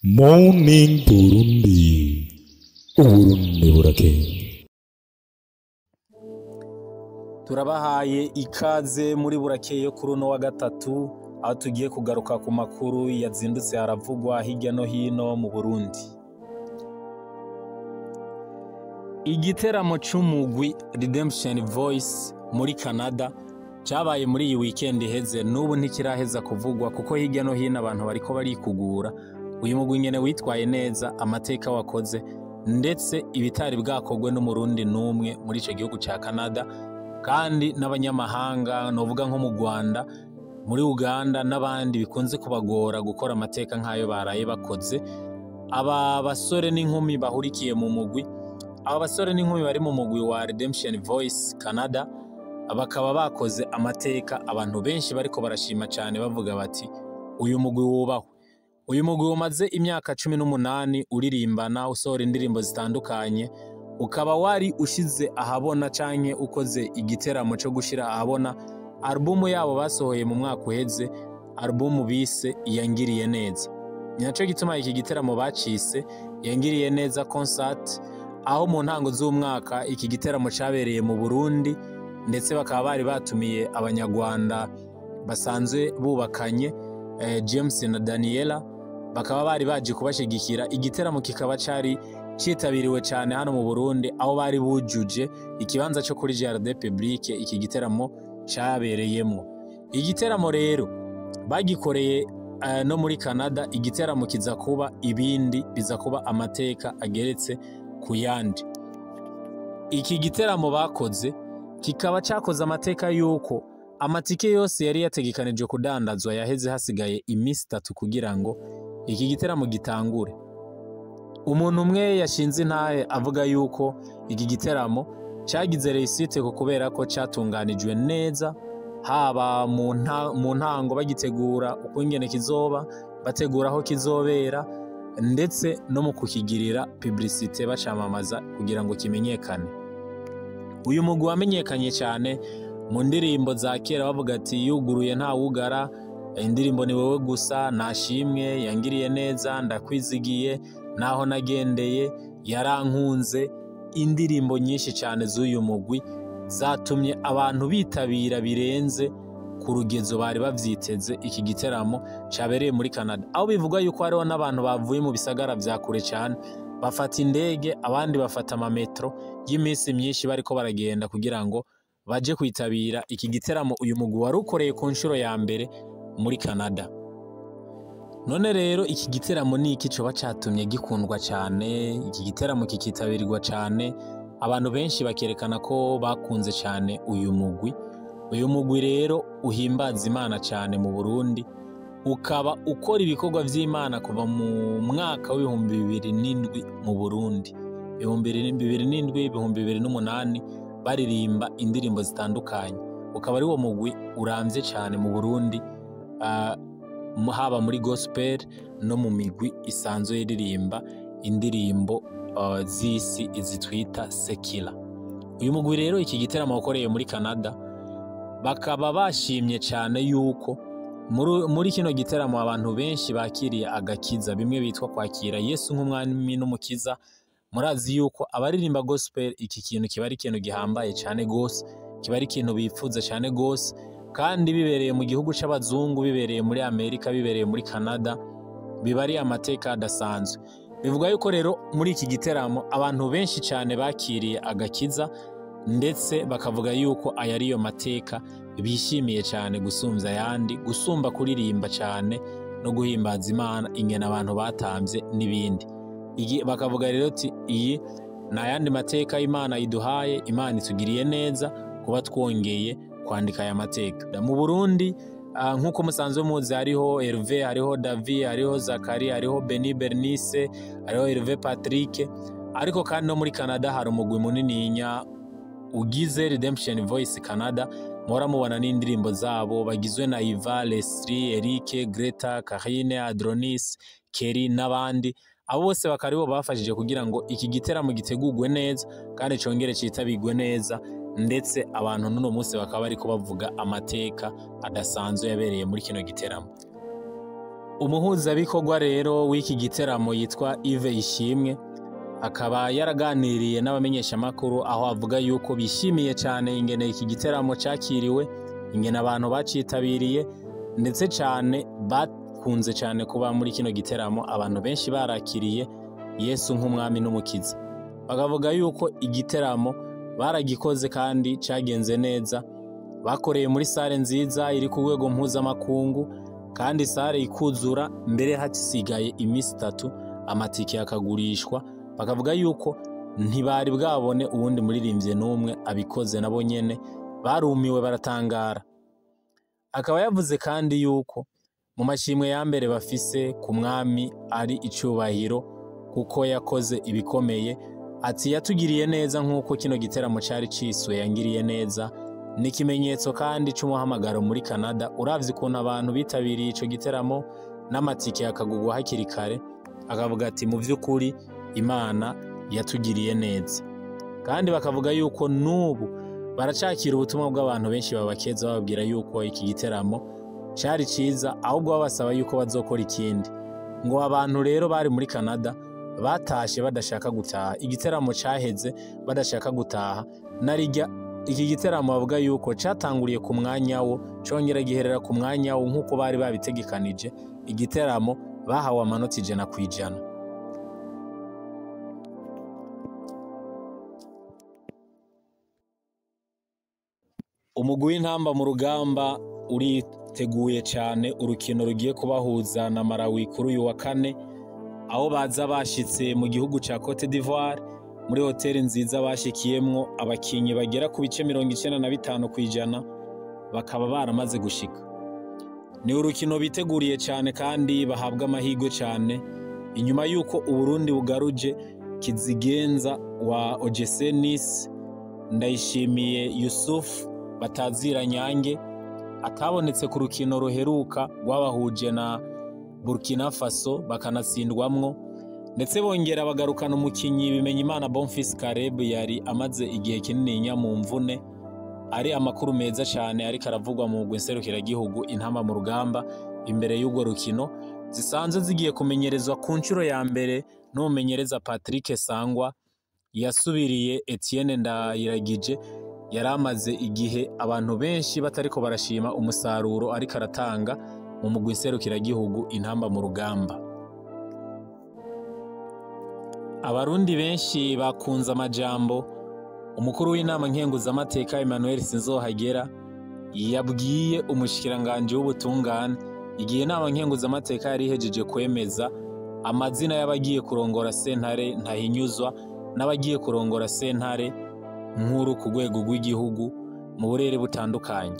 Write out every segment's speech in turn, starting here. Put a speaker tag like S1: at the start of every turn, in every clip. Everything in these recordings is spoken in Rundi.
S1: Morning Burundi, Uburundi burakeye.
S2: Turabahaye ikaze muri burakeye kuri uno wa gatatu, aho tugiye kugaruka ku makuru yazindutse haravugwa hirya no hino mu Burundi. Igiteramo c'umugwi Redemption Voice muri Canada cyabaye muri iyi weekend iheze, n'ubu ntikiraheza kuvugwa kuko hirya no hino abantu bariko barikugura uyu mugwi nyene witwaye neza, amateka wakoze ndetse ibitari bwakogwe n'umurundi numwe muri ico gihugu ca Canada, kandi n'abanyamahanga novuga nko mu Rwanda, muri Uganda n'abandi bikunze kubagora gukora amateka nk'ayo baraye bakoze. Aba basore n'inkumi bahurikiye mu mugwi, aba basore n'inkumi bari mu mugwi wa Redemption Voice Canada bakaba bakoze amateka abantu benshi bariko barashima cyane bavuga bati uyu mugwi wubahwe. Uyu mugwi umaze imyaka 18 uririmbana, usohora indirimbo zitandukanye, ukaba wari ushize ahabona canke ukoze igiteramo cyo gushira ahabona albumu yabo basohoye mu mwaka uheze, albumu bise Yangiriye Neza. Ninaco gituma iki giteramo bacise Yangiriye Neza concert, aho mu ntango z'umwaka iki giteramo cabereye mu Burundi, ndetse bakaba bari batumiye abanyarwanda basanzwe bubakanye, James na Daniela, bakaba bari baje kubashigikira. Igiteramo kikaba cari citabiriwe cyane hano mu Burundi, aho bari bujuje ikibanza cyo kuri Jardin Public iki giteramo cabereyemo. Igiteramo rero bagikoreye no muri Canada. Igiteramo kiza kuba ibindi, biza kuba amateka ageretse ku yandi. Iki giteramo bakoze kikaba cyakoze amateka yuko amatike yose yari yategekanijwe kudandazwa yaheze hasigaye iminsi 3 kugira ngo iki giteramo gitangure. Umuntu umwe yashinze intahe avuga yuko iki giteramo cyagize réussite kubera ko cyatunganijwe neza, haba mu ntango bagitegura uko ingene kizoba, bategura aho kizobera, ndetse no mu kukigirira publicité bacamamaza kugira ngo kimenyekane. Uyu mugwi wamenyekanye cyane mu ndirimbo za kera bavuga ati yuguruye nta wugara, indirimbo ni wowe gusa, nashimwe, Yangiriye Neza, ndakwizigiye, naho nagendeye, yarankunze. Indirimbo nyinshi cyane z'uyu mugwi zatumye abantu bitabira birenze ku rugezo bari bavyiteze iki giteramo cabereye muri Canada, aho bivuga yuko hariho n'abantu bavuye mu bisagara vya kure cyane, bafata indege, abandi bafata amametro y'imisi myinshi bariko baragenda kugira ngo baje kwitabira iki giteramo uyu mugwi wari ukoreye ku nshuro ya mbere muri Canada. None rero iki giteramo ni iki coba catumye gikundwa cyane, iki giteramo kikitabirirwa cyane, abantu benshi bakerekana ko bakunze cyane uyu mugwi. Uyu mugwi rero uhimbaza Imana cyane mu Burundi, ukaba ukora ibikorwa vy'Imana kuva mu mwaka w'ibihumbi 2007 mu Burundi, 2007, 2008 baririmba indirimbo zitandukanye. Ukaba ari wo mugwi uramvye cyane mu Burundi, haba muri gospel no mu migwi isanzwe iririmba indirimbo z'isi izitwita sekila. Uyu mugwi rero iki giteramo wakoreye muri Canada, bakaba bashimye cyane yuko muri kino giteramo abantu benshi bakiriye agakiza, bimwe bitwa kwakira Yesu nk'umwami n'umukiza. Murazi yuko abaririmba gospel iki kintu kiba ari ikintu gihambaye cyane gose, kiba ari ikintu bipfuza cyane gose, kandi bibereye mu gihugu c'abazungu, bibereye muri Amerika, bibereye muri Canada, biba ari amateka adasanzwe. Bivuga yuko rero muri iki giteramo abantu benshi cyane bakiriye agakiza, ndetse bakavuga yuko aya ariyo mateka bishimiye cyane gusumvya ayandi, gusumba kuririmba cyane no guhimbaza Imana ingene abantu batamvye n'ibindi. Bakavuga rero ati iyi n'ayandi mateka Imana iduhaye, Imana itugiriye neza kuba twongeye kwandika aya mateka. Mu Burundi nkuko musanzwe muzi, hariho Hervé, hariho David, hariho Zakari, hariho Beni Bernice, hariho Hervé Patrick, ariko kandi no muri Canada hari umugwi munininya ugize Redemption Voice Canada, muhora mubona n'indirimbo zabo, bagizwe na Iva, Leslie, Eric, Greta, Karine, Adronis, Kerry n'abandi. Abo bose bakaribo bafashije kugira ngo iki giteramo gitegurwe neza kandi congere citabirwe neza, ndetse abantu n'uno munsi bakaba bariko bavuga amateka adasanzwe yabereye muri kino giteramo. Umuhuzabikorwa rero w'iki giteramo yitwa Yves Ishimwe akaba yaraganiriye n'abamenyeshamakuru aho avuga yuko bishimiye cyane ingene iki giteramo cyakiriwe, ingene abantu bacitabiriye ndetse cyane bakunze cyane kuba muri kino giteramo abantu benshi barakiriye Yesu nk'umwami n'umukiza. Bakavuga yuko igiteramo baragikoze kandi cyagenze neza, bakoreye muri sare nziza iri ku rwego mpuzamakungu kandi sare ikuzura, mbere hasigaye iminsi 3 amatike yakagurishwa. Bakavuga yuko ntibari bwabone uwundi muririmbye n'umwe abikoze, nabo nyene barumiwe baratangara. Akaba yavuze kandi yuko mu mashimwe ya mbere bafise ku mwami ari icubahiro kuko yakoze ibikomeye. Ati yatugiriye neza nk'uko kino giteramo cari ciswe yangiriye neza, ni ikimenyetso kandi c'umuhamagaro muri Canada. Uravye ukuntu abantu bitabiriye ico giteramo n'amatike yakagurwa hakiri kare, akavuga ati mu vy'ukuri Imana yatugiriye neza. Kandi bakavuga yuko n'ubu baracakira ubutumwa bw'abantu benshi babakeza bababwira yuko iki giteramo cari ciza, ahubwo babasaba yuko bazokora ikindi. Ngo abantu rero bari muri Canada batashe badashaka gutaha, igiteramo caheze badashaka gutaha. Narijya iki giteramo bavuga yuko catanguriye ku mwanya wo congera giherera ku mwanya wo nk'uko bari babitegekanije. Igiteramo bahawe amanota 100%. Umugwi w'intamba mu rugamba uriteguye cyane urukino rugiye kubahuza na Malawi kuri uyu wa kane, aho baza bashitse mu gihugu ca Cote d'Ivoire muri hoteli nziza bashikiyemwo. Abakinyi bagera ku bice 95% bakaba baramaze gushika. Ni urukino biteguriye cyane kandi bahabwa amahirwe cyane, inyuma yuko Uburundi bugaruje kizigenza wa OGC Nice Ndayishimiye Yusuf Batazira Nyange atabonetse ku rukino ruheruka rwabahuje na Burkina Faso bakanatsindwamwo, ndetse bongera bagarukana umukinyi Bimenyimana Bonfils Caleb yari amaze igihe kinini mu mvune. Ari amakuru meza cyane ariko aravugwa mu gwenserukiragihugu intamba mu rugamba imbere y'ubwo rukino zisanzwe zigiye kumenyerezwa ku nshuro ya mbere n'umumenyereza Patrick Sangwa yasubiriye Etienne Ndayiragije. Yaramaze igihe abantu benshi batariko barashima umusaruro ariko aratanga mu mugwi serukiragihugu intamba mu rugamba. Abarundi benshi bakunze amajambo umukuru w'inama nkenguzamateka Emmanuel Sinzohagera yabwiye umushikiranganje w'ubutungane igihe inama nkenguzamateka yari ihejeje kwemeza amazina y'abagiye kurongora sentare ntahinyuzwa n'abagiye kurongora sentare nkuru ku rwego rw'igihugu mu burere butandukanye.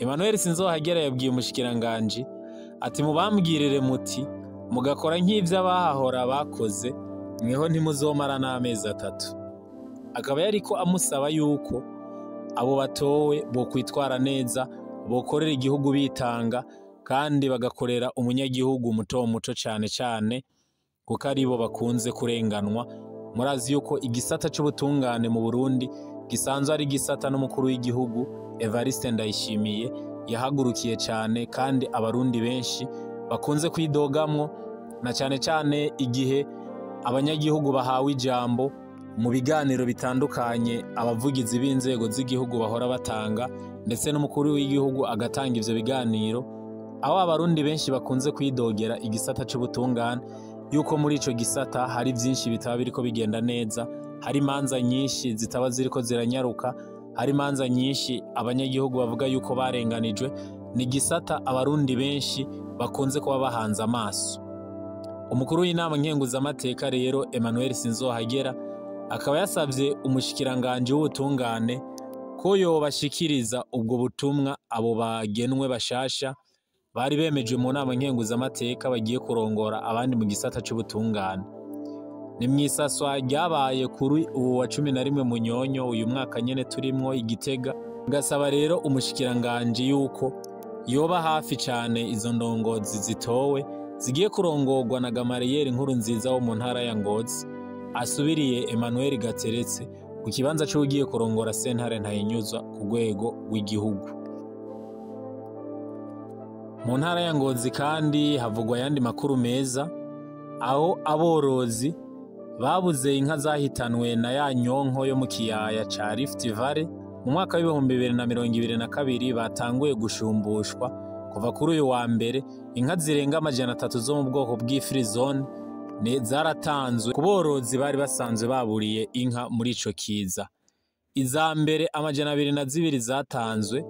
S2: Emmanuel Sinzohagera yabwiye umushikiranganje ati mubambwirire muti mugakora nk'ivyo abahahora bakoze mweho ntimuzomara n'amezi 3. Akaba yariko amusaba yuko abo batowe bo kwitwara neza, bokorera igihugu bitanga kandi bagakorera umunyagihugu muto cyane cyane kuko aribo bakunze kurenganwa. Murazi yuko igisata c'ubutungane mu Burundi gisanzwe ari gisata n'umukuru w'igihugu Evariste Ndayishimiye yahagurukiye cyane, kandi abarundi benshi bakunze kwidogamwo, na cyane cyane igihe abanyagihugu bahawe ijambo mu biganiro bitandukanye abavugizi b'inzego z'igihugu bahora batanga, ndetse n'umukuru w'igihugu agatanga ivyo biganiro. Aho abarundi benshi bakunze kwidogera igisata c'ubutungane yuko muri ico gisata hari byinshi bitaba biriko bigenda neza, hari imanza nyinshi zitaba ziriko ziranyaruka, hari imanza nyinshi abanyagihugu bavuga yuko barenganijwe. Ni gisata abarundi benshi bakunze kuba bahanze amaso. Umukuru w'inama nkenguzamateka rero Emmanuel Sinzohagera akaba yasavye umushikiranganje w'ubutungane ko yobashikiriza ubwo butumwa abo bagenwe bashasha bari bemeje mu nama nkenguzamateka bagiye kurongora abandi mu gisata c'ubutungane. Ni mwisaswa ryabaye kuri uwo wa 11 Munyonyo uyu mwaka nyene turimwo i Gitega. Gasaba rero umushikiranganje yuko yoba hafi cyane izo ndongozi zitowe zigiye kurongorwa na Gamariyeri Nkurunziza wo mu ntara ya Ngozi, asubiriye Emmanuel Gateretse ku kibanza c'ugiye kurongora sentare ntahinyuzwa ku rwego rw'igihugu. Mu ntara ya Ngozi kandi havugwa ayandi makuru meza, aho aborozi babuze inka zahitanwe na ya nyonko yo mu kiyaya ca Rift Valley mu mwaka w'2022 batanguye gushumbushwa. Kuva kuri uyu wa mbere inka zirenga 300 zo mu bwoko bw'Frizone zaratanzwe ku borozi bari basanzwe baburiye inka muri ico kiza. Iza mbere 202 zatanzwe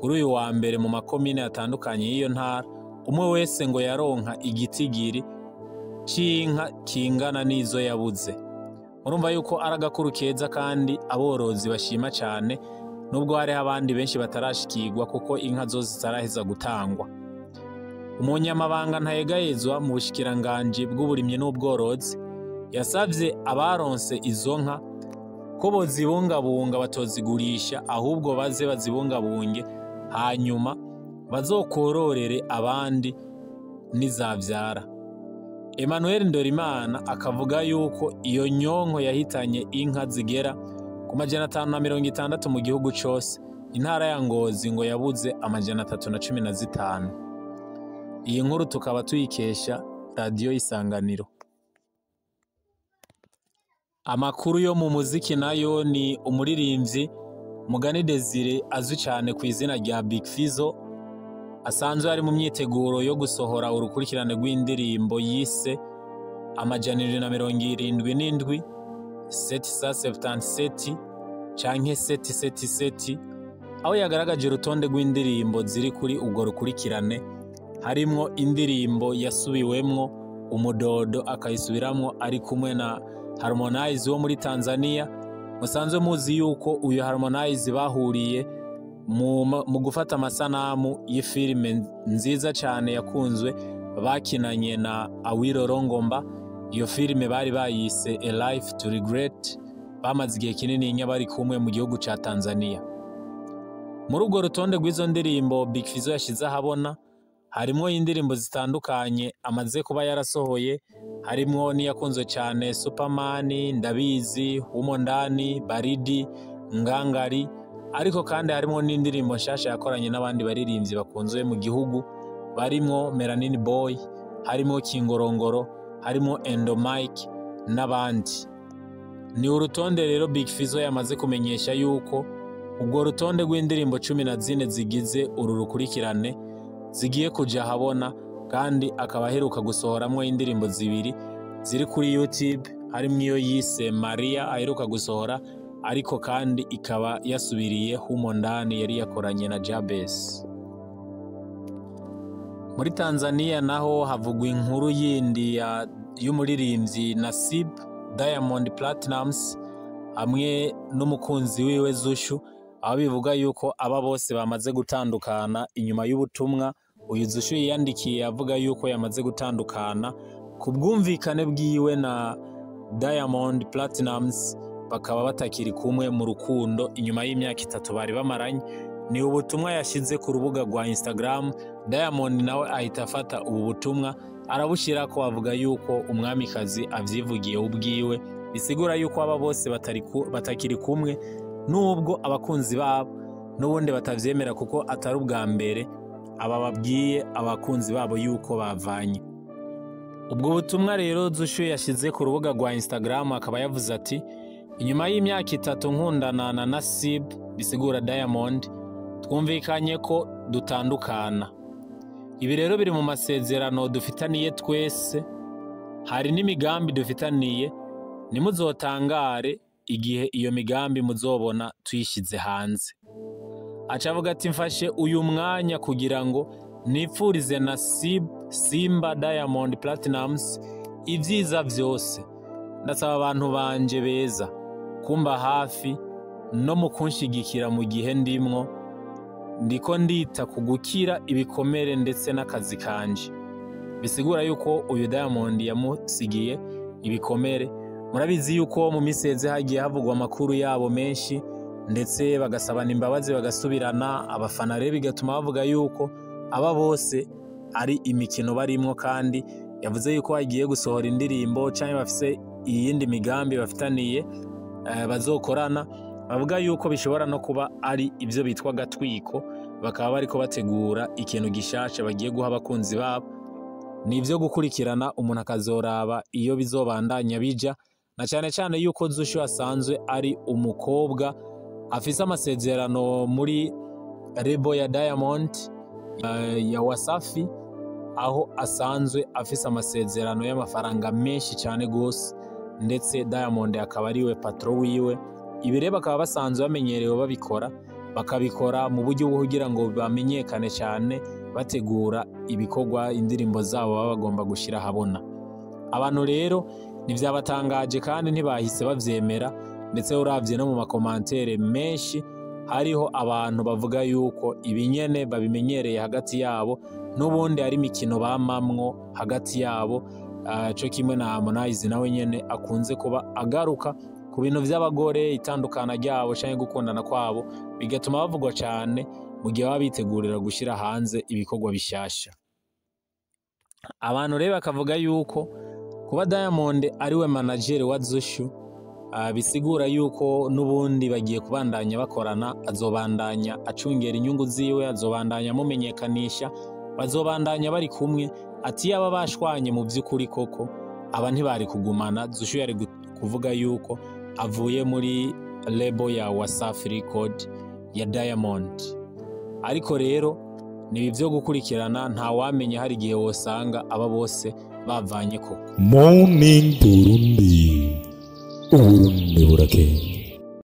S2: kuri uyu wa mbere mu makomine atandukanye y'iyo ntara, umwe wese ngo yaronka igitigiri c'inka kingana n'izo yabuze. Murumva yuko ari agakuru keza kandi aborozi bashima cyane, nubwo hari abandi benshi batarashikirwa kuko inka zose zitaraheza gutangwa. Umunyamabanga ntayegayezwa mu bushikiranganji bw'uburimyi n'ubworozi yasavye abaronse izo nka ko bozibungabunga batozigurisha, ahubwo baze bazibungabunge hanyuma bazokororere abandi nizavyara. Emmanuel Ndorimana akavuga yuko iyo nyonko yahitanye inka zigera ku 560 mu gihugu cose. Intara ya Ngozi ngo yabuze 315. Iyi nkuru tukaba tuyikesha Radio Isanganiro. Amakuru yo mu muziki nayo ni umuririmbyi Mugani Desire azwi cyane ku izina rya Big Fizzo, asanzwe ari mu myiteguro yo gusohora urukurikirane rw'indirimbo yise 777 777 canke 777, aho yagaragaje urutonde rw'indirimbo ziri kuri ubwo rukurikirane. Harimwo indirimbo yasubiwemwo Umudodo akayisubiramwo ari kumwe na Harmonize wo muri Tanzania. Musanzwe muzi yuko uyu Harmonize bahuriye mu gufata amasanamu y'ifilime nziza cyane yakunzwe bakinanye na Awilo Longomba. Iyo filime bari bayise A Life to Regret, bamaze igihe kinini bari kumwe mu gihugu ca Tanzania. Muri urwo rutonde rw'izo ndirimbo Big Fizzo yashize ahabona harimwo indirimbo zitandukanye amaze kuba yarasohoye, harimwo niyakunzwe cyane Superman, Ndabizi, Humo Ndani, Baridi, Ngangari, ariko kandi harimwo n'indirimbo nshasha yakoranye n'abandi baririmbyi bakunzwe mu gihugu, barimwo Melanin Boy, harimwo Kingorongoro, harimwo Endo Mike n'abandi. Ni urutonde rero Big Fizzo yamaze kumenyesha yuko ubwo rutonde rw'indirimbo 14 zigize uru rukurikirane zigiye kuja habona, kandi akaba aheruka gusohoramwo indirimbo 2 ziri kuri YouTube, harimwo iyo yise Maria aheruka gusohora, ariko kandi ikaba yasubiriye Humo Ndani yari yakoranye na Jabez. Muri Tanzania naho havugwa inkuru yindi y'umuririmbyi Nasib Diamond Platnumz hamwe n'umukunzi wiwe Zushu, aho bivuga yuko aba bose bamaze gutandukana inyuma y'ubutumwa uyu Zushu yandikiye avuga yuko yamaze gutandukana ku bwumvikane bwiwe na Diamond Platnumz, bakaba batakiri kumwe mu rukundo inyuma y'imyaka 3 bari bamaranye. Ni ubutumwa yashize ku rubuga rwa Instagram. Diamond nawe ahita afata ubu butumwa arabushira ko avuga yuko umwamikazi avyivugiye ubwiwe, bisigura yuko aba bose batakiri kumwe, nubwo abakunzi babo n'ubundi batavyemera kuko atari ubwa mbere aba babwiye abakunzi babo yuko bavanye. Ubwo butumwa rero Zushu yashize ku rubuga rwa Instagram akaba yavuze ati: inyuma y'imyaka 3 nkundana na Nasib, bisigura Diamond, twumvikanye ko dutandukana. Ibi rero biri mu masezerano dufitaniye twese, hari n'imigambi dufitaniye, nimuzotangare igihe iyo migambi muzobona tuyishize hanze. Acavuga ati: mfashe uyu mwanya kugira ngo nipfurize Nasib, Simba, Diamond Platnumz ivyiza vyose. Ndasaba abantu banje beza kumba hafi no mu kunshigikira mu gihe ndimwo ndiko ndita kugukira ibikomere ndetse n'akazi kanje. Bisigura yuko uyu Diamond yamusigiye ibikomere. Murabizi yuko mu miseze hagiye havugwa amakuru yabo menshi, ndetse bagasabana imbabazi bagasubirana. Abafana rero bigatuma bavuga yuko aba bose ari imikino barimwo, kandi yavuze yuko hagiye gusohora indirimbo cyangwa bafise iyindi migambi bafitaniye bazokorana. Bavuga yuko bishobora no kuba ari ibyo bitwa gatwiko, bakaba bariko bategura ikintu gishasha bagiye guha abakunzi babo. Ni ivyo gukurikirana, umuntu akazoraba iyo bizobandanya bija, na cane cane yuko Zushu asanzwe ari umukobwa afise amasezerano muri rebo ya Diamond ya Wasafi, aho asanzwe afise amasezerano y'amafaranga menshi cyane gose, ndetse Diamond akaba ariwe patron wiwe. Ibi rero bakaba basanzwe bamenyerewe babikora, bakabikora mu buryo bwo kugira ngo bamenyekane cyane, bategura ibikorwa, indirimbo zabo baba bagomba gushira habona. Abantu rero nivyabatangaje kandi ntibahise bavyemera, ndetse uravye no mu makomantere menshi hariho abantu bavuga yuko ibinyene babimenyereye hagati yabo, n'ubundi ari imikino bamamwo hagati yabo. Co kimwe na Harmonize nawe nyene akunze kuba agaruka ku bintu vy'abagore, itandukana ryabo canke gukundana kwabo, bigatuma bavugwa cyane mu gihe baba bitegurira gushira hanze ibikorwa bishasha. Abantu rero bakavuga yuko kuba Diamond ariwe manager wa Zushu, bisigura yuko n'ubundi bagiye kubandanya bakorana, azobandanya acungera inyungu ziwe, azobandanya mumenyekanisha, bazobandanya bari kumwe. Ati yaba bashwanye mu by'ukuri koko aba ntibari kugumana. Zushu yari kuvuga yuko avuye muri lebo ya Wasafi Record ya Diamond. Ariko rero ni ivyo gukurikirana, nta wamenya, hari igihe wosanga aba bose bavanye koko.
S1: Morning Burundi, Uburundi burakeye.